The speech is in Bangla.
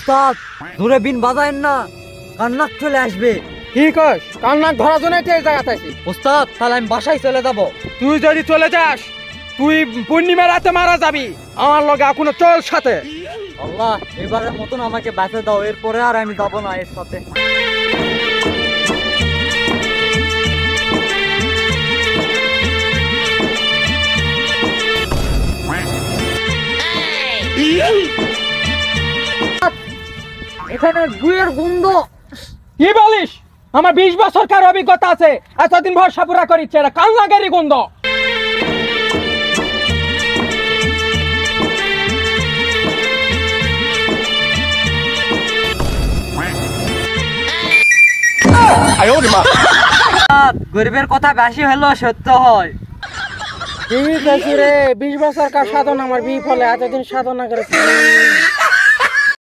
ওস্তাদ জোরে বিন বাজায়েন না, কান্নাক চলে আসবে। ঠিক আছে, কান্নাক ধরার জন্য এই জায়গাতে আছি। ওস্তাদ তাহলে আমি বাসায় চলে যাব। তুই যদি চলে যাস, তুই পূর্ণিমা রাতে মারা যাবি। আমার লগে এখনো চল সাথে। আল্লাহ এবারের মতন আমাকে বাঁচে দাও, এরপরে আর আমি যাব না এর সাথে। এখানে গুয়ের গন্ধ। কি বলিস? আমার 20 বছরকার অভিজ্ঞতা আছে, এতদিন ভরসা পুরা করিচ্ছে। এটা কান্নাগেরই গন্ধ। গরিবের কথা বেশি হলো সত্য হয়। ঠিক আছে রে, 20 বছরকার সাধনা আমার বিফলে, এতদিন সাধনা করে